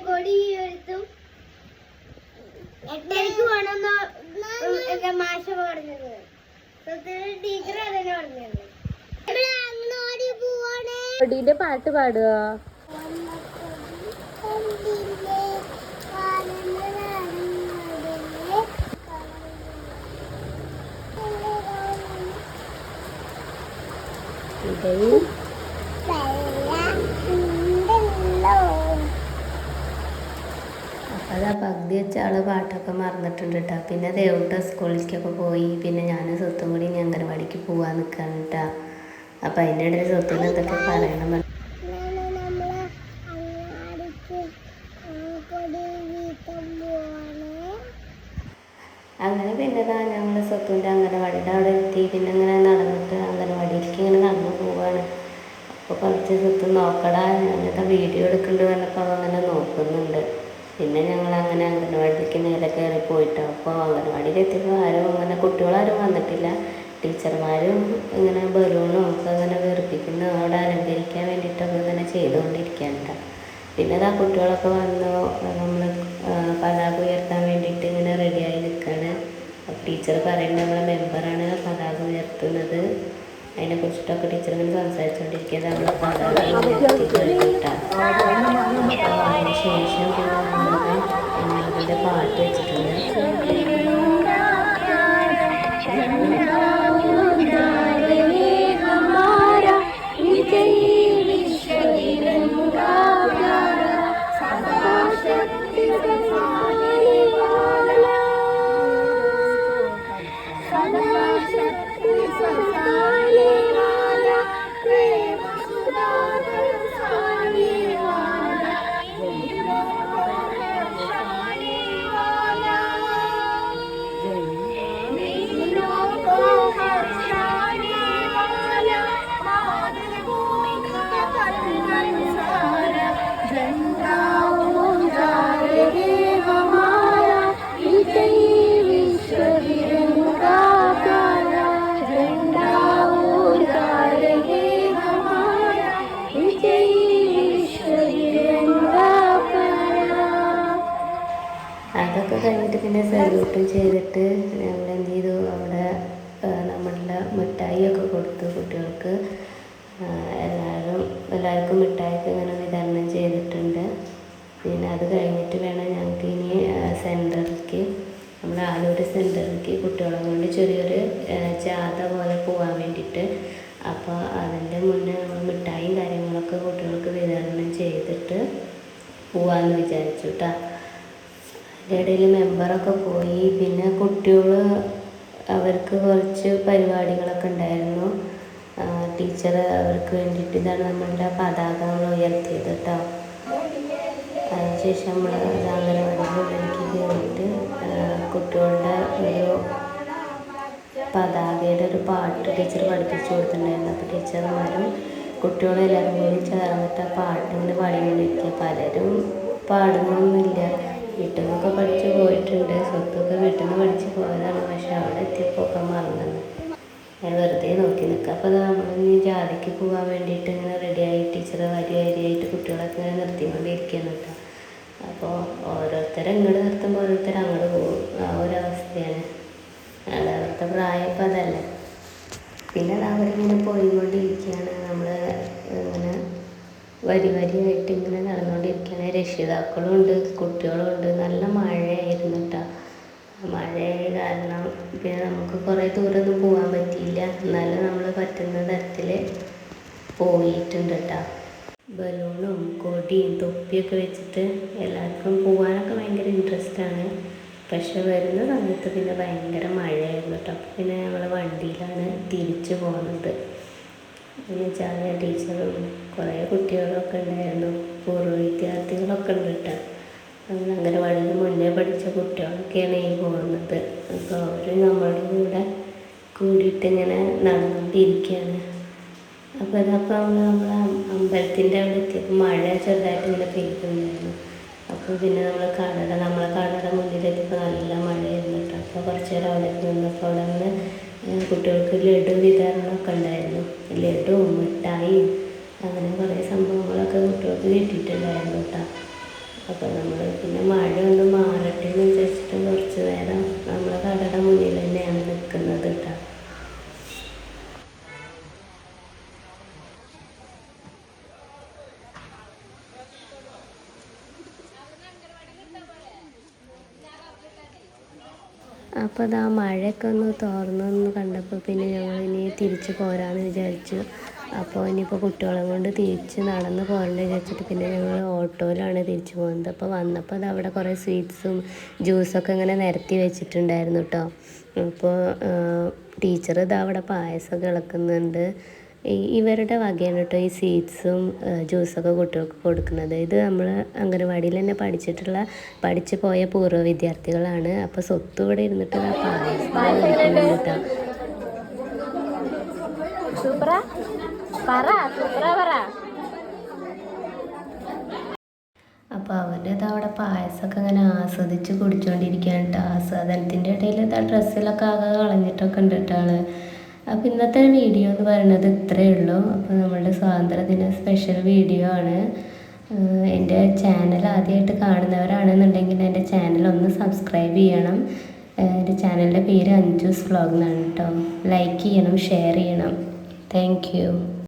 കൊടി എടുത്തും 8:30 വേണമെന്ന് മാഷ പറഞ്ഞത്. ടീച്ചർ അതന്നെ പറഞ്ഞത്. കൊടീന്റെ പാട്ട് പാടുക. അതാ പകുതി വെച്ച ആള് പാട്ടൊക്കെ മറന്നിട്ടുണ്ട് കേട്ടോ. പിന്നെ ദേവൂട്ട സ്കൂളിലേക്കൊക്കെ പോയി. പിന്നെ ഞാൻ സ്വത്തും കൂടി ഇനി അംഗനവാടിക്ക് പോവാൻ നിൽക്കാണ് കേട്ടോ. അപ്പം അതിൻ്റെ ഇടയിൽ സ്വത്തിന് എന്തൊക്കെ പറയണം. അങ്ങനെ പിന്നെ ഞങ്ങൾ സ്വത്തുൻ്റെ അംഗനവാടിയുടെ അവിടെ എത്തി. പിന്നെ ഇങ്ങനെ നടന്നിട്ട് അംഗനവാടിയിലേക്ക് ഇങ്ങനെ നടന്നു പോവാണ്. അപ്പോൾ കുറച്ച് സ്വത്ത് നോക്കടാ, ഞാനിതാ വീഡിയോ എടുക്കുന്നുണ്ട് പറഞ്ഞപ്പോൾ അങ്ങനെ നോക്കുന്നുണ്ട്. പിന്നെ ഞങ്ങൾ അങ്ങനെ അംഗനവാടിയിലേക്ക് നേരെ കയറി പോയിട്ടോ. അപ്പോൾ അംഗനവാടിയിൽ എത്തിയപ്പോൾ ആരും അങ്ങനെ കുട്ടികളാരും വന്നിട്ടില്ല. ടീച്ചർമാരും ഇങ്ങനെ ബലൂണും ഒക്കെ അങ്ങനെ വീർപ്പിക്കുന്നു, അവിടെ അലങ്കരിക്കാൻ വേണ്ടിയിട്ടൊക്കെ ഇങ്ങനെ ചെയ്തുകൊണ്ടിരിക്കുകയാണ്. പിന്നെ ആ കുട്ടികളൊക്കെ വന്നു. നമ്മൾ പതാക ഉയർത്താൻ വേണ്ടിയിട്ട് ഇങ്ങനെ റെഡിയായി നിൽക്കുകയാണ്. ടീച്ചർ പറയുന്നത് നമ്മളെ മെമ്പറാണ് പതാക ഉയർത്തുന്നത്. അതിനെക്കുറിച്ചിട്ടൊക്കെ ടീച്ചർ ഇങ്ങനെ സംസാരിച്ചുകൊണ്ടിരിക്കുന്നത് നമ്മൾ പതാക ഉയർത്തി കഴിഞ്ഞിട്ടാണ്. അതിന് ശേഷം പിന്നെ നമ്മളിതിൻ്റെ പാട്ട് വെച്ചിട്ടുണ്ട്. അതൊക്കെ കഴിഞ്ഞിട്ട് പിന്നെ സല്യൂട്ടും ചെയ്തിട്ട് ഞങ്ങൾ എന്ത് ചെയ്തു, അവിടെ നമ്മളുടെ മിഠായിയൊക്കെ കൊടുത്തു കുട്ടികൾക്ക്. എല്ലാവർക്കും മിഠായിയൊക്കെ ഇങ്ങനെ വിതരണം ചെയ്തിട്ടുണ്ട്. പിന്നെ അത് കഴിഞ്ഞിട്ട് വേണം ഞങ്ങൾക്ക് ഇനി സെൻറ്ററിലേക്ക്, നമ്മുടെ ആലൂര് സെൻറ്ററിലേക്ക് കുട്ടികളെ കൊണ്ട് ചെറിയൊരു ജാഥ പോലെ പോകാൻ വേണ്ടിയിട്ട്. അപ്പോൾ അതിൻ്റെ മുന്നേ നമ്മൾ മിഠായിയും കാര്യങ്ങളൊക്കെ കുട്ടികൾക്ക് വിതരണം ചെയ്തിട്ട് പോകാമെന്ന് വിചാരിച്ചു കേട്ടോ. അതിൻ്റെ ഇടയിൽ മെമ്പറൊക്കെ പോയി. പിന്നെ കുട്ടികൾ അവർക്ക് കുറച്ച് പരിപാടികളൊക്കെ ഉണ്ടായിരുന്നു. ടീച്ചർ അവർക്ക് വേണ്ടിയിട്ട് ഇതാണ് നമ്മളുടെ പതാക നമ്മൾ ഉയർത്തിയത് കേട്ടോ. അതിനുശേഷം നമ്മൾ അംഗനവാടിയിലേക്ക് കയറിയിട്ട് കുട്ടികളുടെ ഒരു പതാകയുടെ ഒരു പാട്ട് ടീച്ചർ പഠിപ്പിച്ചു കൊടുത്തിട്ടുണ്ടായിരുന്നു. അപ്പോൾ ടീച്ചർമാരും കുട്ടികളെല്ലാവരും കൂടി ചേർന്നിട്ട് ആ പാട്ടിങ്ങനെ പാടിക്കൊണ്ടിരിക്കുക. പലരും പാടുന്നൊന്നുമില്ല, വീട്ടിൽ നിന്നൊക്കെ പഠിച്ച് പോയിട്ടുണ്ട്. സ്വത്തൊക്കെ വീട്ടിൽ നിന്ന് പഠിച്ച് പോയതാണ്. പക്ഷെ അവിടെ എത്തിയപ്പോൾ ഒക്കെ മറന്നത്. ഞാൻ വെറുതെ നോക്കി നിൽക്കുക. അപ്പോൾ നമ്മളിനി ജാഥയ്ക്ക് പോകാൻ വേണ്ടിയിട്ട് ഇങ്ങനെ റെഡിയായി ടീച്ചർ വരിയായിട്ട് കുട്ടികളൊക്കെ ഇങ്ങനെ നിർത്തിക്കൊണ്ടിരിക്കുകയാണ് കേട്ടോ. അപ്പോൾ ഓരോരുത്തരെ ഇങ്ങോട്ട് നിർത്തുമ്പോൾ ഓരോരുത്തർ അങ്ങോട്ട് പോകും. ആ ഒരവസ്ഥയാണ്. അവരുടെ പ്രായം ഇപ്പം അതല്ല. പിന്നെ അവരിങ്ങനെ പോയിക്കൊണ്ടിരിക്കുകയാണ്. നമ്മൾ ഇങ്ങനെ വരിയായിട്ട് ഇങ്ങനെ നടന്നുകൊണ്ടിരിക്കുകയാണ്. രക്ഷിതാക്കളും ഉണ്ട്, കുട്ടികളും ഉണ്ട്. നല്ല മഴയായിരുന്നു കേട്ടോ. മഴയായ കാരണം പിന്നെ നമുക്ക് കുറേ ദൂരമൊന്നും പോകാൻ പറ്റിയില്ല. എന്നാലും നമ്മൾ പറ്റുന്ന തരത്തിൽ പോയിട്ടുണ്ട് കേട്ടോ. ബലൂണും കൊടിയും തൊപ്പിയൊക്കെ വെച്ചിട്ട് എല്ലാവർക്കും പോകാനൊക്കെ ഭയങ്കര ഇൻട്രസ്റ്റാണ്. പക്ഷെ വരുന്ന സമയത്ത് പിന്നെ ഭയങ്കര മഴയായിരുന്നു കേട്ടോ. അപ്പോൾ പിന്നെ ഞങ്ങൾ വണ്ടിയിലാണ് തിരിച്ചു പോകുന്നത്. എന്നുവെച്ചാൽ ടീച്ചറും കുറേ കുട്ടികളൊക്കെ ഉണ്ടായിരുന്നു, പൂർവ്വ വിദ്യാർത്ഥികളൊക്കെ ഉണ്ട് കേട്ടോ. അംഗനവാടിയിൽ മുന്നേ പഠിച്ച കുട്ടികളൊക്കെയാണ് ഈ പോകുന്നത്. അപ്പോൾ അവർ നമ്മളുടെ കൂടെ കൂടിയിട്ട് ഇങ്ങനെ നടന്നുകൊണ്ടിരിക്കുകയാണ്. അപ്പോൾ നമ്മൾ അമ്പലത്തിൻ്റെ അവിടെ എത്തിയപ്പോൾ മഴ ചെറുതായിട്ട് ഇങ്ങനെ പെയ്യുന്നുണ്ടായിരുന്നു. അപ്പോൾ പിന്നെ നമ്മളെ കടയുടെ മുന്നിലെത്തിയപ്പോൾ നല്ല മഴയായിരുന്നു കേട്ടോ. അപ്പോൾ കുറച്ച് നേരം അവിടെ നിന്നപ്പോൾ അവിടെ നിന്ന് കുട്ടികൾക്ക് ലഡു വിതരണമൊക്കെ ഉണ്ടായിരുന്നു. ലഡുവും മിഠായിയും അങ്ങനെ കുറേ സംഭവങ്ങളൊക്കെ കുട്ടികൾക്ക് കിട്ടിയിട്ടുണ്ടായിരുന്നു കേട്ടോ. അപ്പോൾ നമ്മൾ പിന്നെ മഴ ഒന്ന് മാറട്ടെ എന്ന് വിചാരിച്ചിട്ട് കുറച്ച് നേരം നമ്മളെ കടയുടെ മുന്നിൽ തന്നെയാണ് നിൽക്കുന്നത് കേട്ടോ. അപ്പോൾ അത് ആ മഴയൊക്കെ ഒന്ന് തോർന്നൊന്ന് കണ്ടപ്പോൾ പിന്നെ ഞങ്ങൾ ഇനി തിരിച്ച് പോരാമെന്ന് വിചാരിച്ചു. അപ്പോൾ ഇനിയിപ്പോൾ കുട്ടികളെ കൊണ്ട് തിരിച്ച് നടന്ന് പോരേണ്ട വിചാരിച്ചിട്ട് പിന്നെ ഞങ്ങൾ ഓട്ടോയിലാണ് തിരിച്ച് പോകുന്നത്. അപ്പോൾ വന്നപ്പോൾ അത് അവിടെ കുറേ സ്വീറ്റ്സും ജ്യൂസൊക്കെ ഇങ്ങനെ നിരത്തി വെച്ചിട്ടുണ്ടായിരുന്നു കേട്ടോ. അപ്പോൾ ടീച്ചർ ഇതാ അവിടെ പായസമൊക്കെ ഇളക്കുന്നുണ്ട്. ഇവരുടെ വകയാണ് കേട്ടോ ഈ സ്വീറ്റ്സും ജ്യൂസൊക്കെ കുട്ടികൾക്ക് കൊടുക്കുന്നത്. ഇത് നമ്മൾ അംഗനവാടിയിൽ തന്നെ പഠിച്ചു പോയ പൂർവ്വ വിദ്യാർത്ഥികളാണ്. അപ്പോൾ സ്വത്ത് ഇവിടെ ഇരുന്നിട്ട് ആ പായസം കഴിക്കുന്നുണ്ട് കേട്ടോ. അപ്പോൾ അവരുടെ അവിടെ പായസമൊക്കെ ഇങ്ങനെ ആസ്വദിച്ച് കുടിച്ചുകൊണ്ടിരിക്കുകയാണ് കേട്ടോ. ആസ്വാദനത്തിൻ്റെ ഇടയിൽ ആ ഡ്രസ്സിലൊക്കെ ആകെ കളഞ്ഞിട്ടൊക്കെ ഉണ്ട് കേട്ടോ ആള്. അപ്പോൾ ഇന്നത്തെ വീഡിയോ എന്ന് പറയുന്നത് ഇത്രയേ ഉള്ളൂ. അപ്പോൾ നമ്മളുടെ സ്വാതന്ത്ര്യദിന സ്പെഷ്യൽ വീഡിയോ ആണ്. എൻ്റെ ചാനൽ ആദ്യമായിട്ട് കാണുന്നവരാണെന്നുണ്ടെങ്കിൽ എൻ്റെ ചാനൽ ഒന്ന് സബ്സ്ക്രൈബ് ചെയ്യണം. എൻ്റെ ചാനലിൻ്റെ പേര് അഞ്ജൂസ് വ്ലോഗ് എന്നാണ് കേട്ടോ. ലൈക്ക് ചെയ്യണം, ഷെയർ ചെയ്യണം. Thank you.